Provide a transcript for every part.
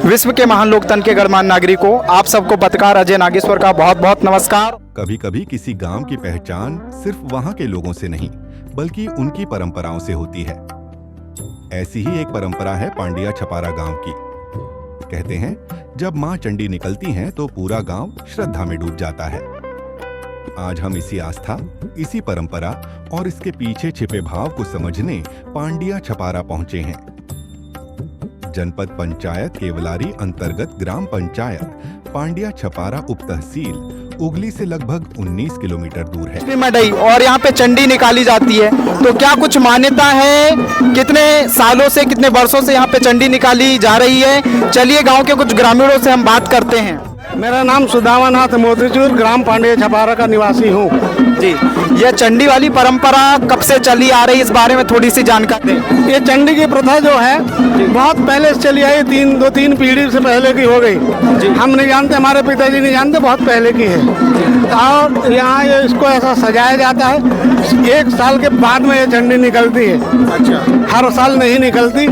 विश्व के महान लोकतंत्र के गणमान्य नागरिकों, आप सबको पत्रकार अजय नागेश्वर का बहुत बहुत नमस्कार। कभी कभी किसी गांव की पहचान सिर्फ वहां के लोगों से नहीं बल्कि उनकी परंपराओं से होती है। ऐसी ही एक परंपरा है पांडिया छपारा गांव की। कहते हैं जब मां चंडी निकलती हैं तो पूरा गांव श्रद्धा में डूब जाता है। आज हम इसी आस्था, इसी परंपरा और इसके पीछे छिपे भाव को समझने पांडिया छपारा पहुंचे हैं। जनपद पंचायत केवलारी अंतर्गत ग्राम पंचायत पांडिया छपारा उप तहसील उगली से लगभग 19 किलोमीटर दूर है। मडई और यहाँ पे चंडी निकाली जाती है, तो क्या कुछ मान्यता है? कितने सालों से, कितने वर्षों से यहाँ पे चंडी निकाली जा रही है? चलिए गांव के कुछ ग्रामीणों से हम बात करते हैं। मेरा नाम सुदामानाथ मोतीचूर, ग्राम पांडिया छपारा का निवासी हूँ। जी, यह चंडी वाली परंपरा कब से चली आ रही है, इस बारे में थोड़ी सी जानकारी दें। ये चंडी की प्रथा जो है बहुत पहले से चली आई, दो तीन पीढ़ी से पहले की हो गई। हम नहीं जानते, हमारे पिताजी नहीं जानते, बहुत पहले की है। और यहाँ ये इसको ऐसा सजाया जाता है, 1 साल के बाद में ये चंडी निकलती है। अच्छा, हर साल नहीं निकलती।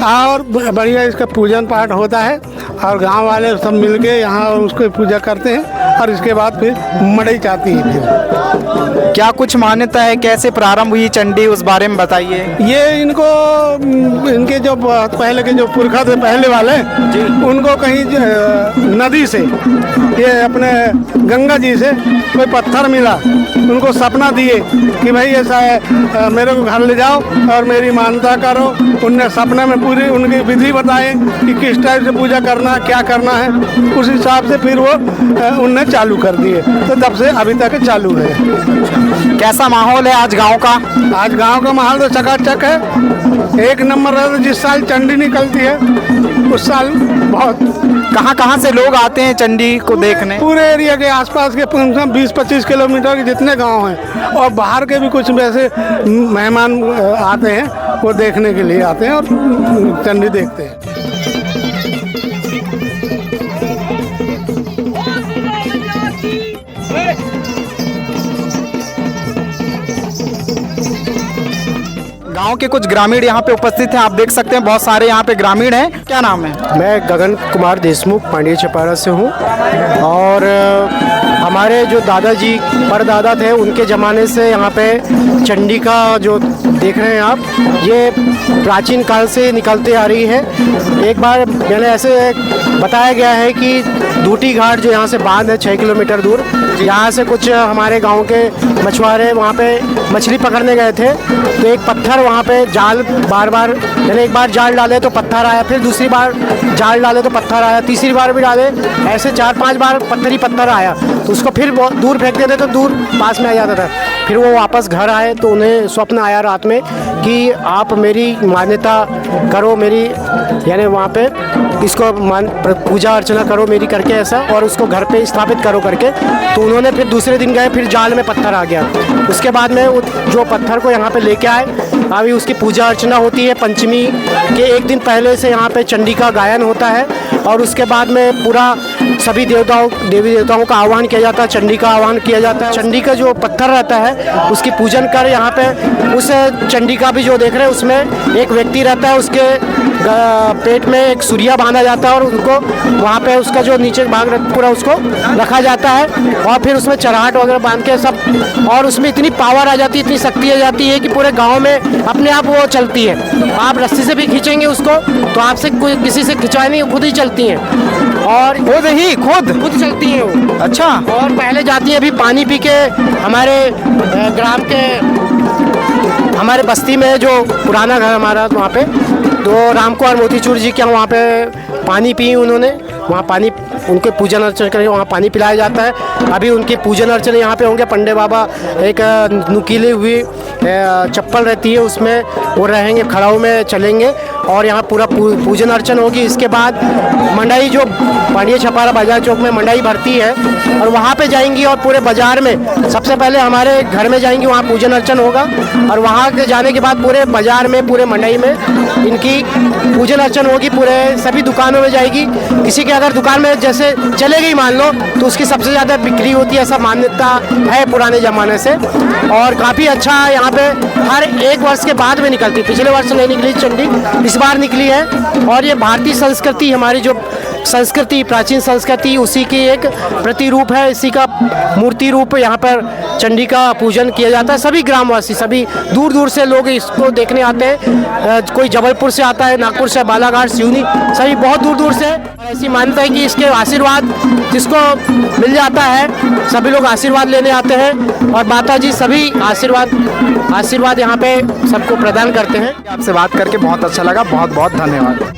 और बढ़िया इसका पूजन पाठ होता है और गांव वाले सब मिलके यहाँ उसको पूजा करते हैं और इसके बाद फिर मड़ई जाती है। फिर क्या कुछ मान्यता है? कैसे प्रारंभ हुई चंडी, उस बारे में बताइए। ये इनके जो पहले के जो पुरखा थे, पहले वाले, उनको कहीं नदी से, ये अपने गंगा जी से कोई पत्थर मिला, उनको सपना दिए कि भाई ऐसा है, मेरे को घर ले जाओ और मेरी मान्यता करो। उनने सपने में पूरी उनकी विधि बताए कि किस टाइप से पूजा करना है, क्या करना है। उस हिसाब से फिर वो उनने चालू कर दिए, तो तब से अभी तक चालू है। कैसा माहौल है आज गांव का? आज गांव का माहौल तो चकाचक है, एक नंबर है। जिस साल चंडी निकलती है उस साल बहुत कहाँ से लोग आते हैं चंडी को देखने? पूरे एरिया के आसपास के 20-25 किलोमीटर के जितने गांव हैं, और बाहर के भी कुछ वैसे मेहमान आते हैं, वो देखने के लिए आते हैं और चंडी देखते हैं। गांव के कुछ ग्रामीण यहाँ पे उपस्थित हैं, आप देख सकते हैं बहुत सारे यहाँ पे ग्रामीण हैं। क्या नाम है? मैं गगन कुमार देशमुख पांडिया छपारा से हूँ। और हमारे जो दादाजी परदादा थे, उनके ज़माने से यहाँ पे चंडी का जो देख रहे हैं आप, ये प्राचीन काल से निकलते आ रही है। एक बार मैंने ऐसे बताया गया है कि दूटी घाट जो यहाँ से बांध है 6 किलोमीटर दूर, यहाँ से कुछ हमारे गांव के मछुआरे वहाँ पे मछली पकड़ने गए थे, तो एक पत्थर वहाँ पे जाल बार मैंने एक बार जाल डाले तो पत्थर आया, फिर दूसरी बार जाल डाले तो पत्थर आया, तीसरी बार भी डाले, ऐसे 4-5 बार पत्थर ही पत्थर आया। तो उसको फिर बहुत दूर फेंकते थे तो दूर पास में आ जाता था। फिर वो वापस घर आए तो उन्हें स्वप्न आया रात में कि आप मेरी मान्यता करो, मेरी यानी वहाँ पे इसको पूजा अर्चना करो मेरी करके ऐसा, और उसको घर पे स्थापित करो करके। तो उन्होंने फिर दूसरे दिन गए, फिर जाल में पत्थर आ गया। उसके बाद में जो पत्थर को यहाँ पे लेके आए, अभी उसकी पूजा अर्चना होती है। पंचमी के एक दिन पहले से यहाँ पे चंडी का गायन होता है, और उसके बाद में पूरा सभी देवी देवताओं का आह्वान किया जाता है, चंडी का आह्वान किया जाता है। चंडी का जो पत्थर रहता है उसकी पूजन कर यहाँ पे उस चंडी का भी जो देख रहे हैं उसमें एक व्यक्ति रहता है, उसके पेट में एक सूर्या बांधा जाता है और उनको वहाँ पे उसका जो नीचे भाग पूरा उसको रखा जाता है, और फिर उसमें चराहट वगैरह बांध के सब, और उसमें इतनी पावर आ जाती है, इतनी शक्ति आ जाती है कि पूरे गांव में अपने आप वो चलती है। आप रस्सी से भी खींचेंगे उसको तो आपसे कोई किसी से खिंचाए नहीं, खुद ही चलती हैं, और खुद चलती हैं वो। अच्छा। और पहले जाती है, अभी पानी पी के हमारे ग्राम के, हमारे बस्ती में जो पुराना घर हमारा वहाँ पे, तो राम कुमार मोतीचूर जी के वहाँ पे पानी पी उन्होंने, वहाँ पानी उनके पूजन अर्चना करके वहाँ पानी पिलाया जाता है। अभी उनके पूजन अर्चना यहाँ पे होंगे। पंडे बाबा एक नुकीली हुई चप्पल रहती है, उसमें वो रहेंगे, खड़ाऊ में चलेंगे, और यहाँ पूरा पूजन अर्चन होगी। इसके बाद मंडाई, जो पांडिया छपारा बाजार चौक में मंडाई भरती है, और वहाँ पे जाएंगी, और पूरे बाजार में सबसे पहले हमारे घर में जाएंगी, वहाँ पूजन अर्चन होगा, और वहाँ के जाने के बाद पूरे बाजार में, पूरे मंडाई में इनकी पूजन अर्चन होगी। पूरे सभी दुकानों में जाएगी। किसी के अगर दुकान में जैसे चले गई मान लो, तो उसकी सबसे ज़्यादा बिक्री होती है, ऐसा मान्यता है पुराने ज़माने से। और काफ़ी अच्छा यहाँ पे हर 1 वर्ष के बाद में निकलती, पिछले वर्ष नहीं निकली चंडी, इस बार निकली है। और ये भारतीय संस्कृति, हमारी जो संस्कृति, प्राचीन संस्कृति, उसी की एक प्रतिरूप है। इसी का मूर्ति रूप यहाँ पर चंडी का पूजन किया जाता है। सभी ग्रामवासी, सभी दूर दूर से लोग इसको देखने आते हैं। कोई जबलपुर से आता है, नागपुर से, बालाघाट, सिवनी, सभी बहुत दूर दूर से। ऐसी मान्यता है कि इसके आशीर्वाद जिसको मिल जाता है, सभी लोग आशीर्वाद लेने आते हैं और माता जी सभी आशीर्वाद यहाँ पे सबको प्रदान करते हैं। आपसे बात करके बहुत अच्छा लगा, बहुत बहुत धन्यवाद।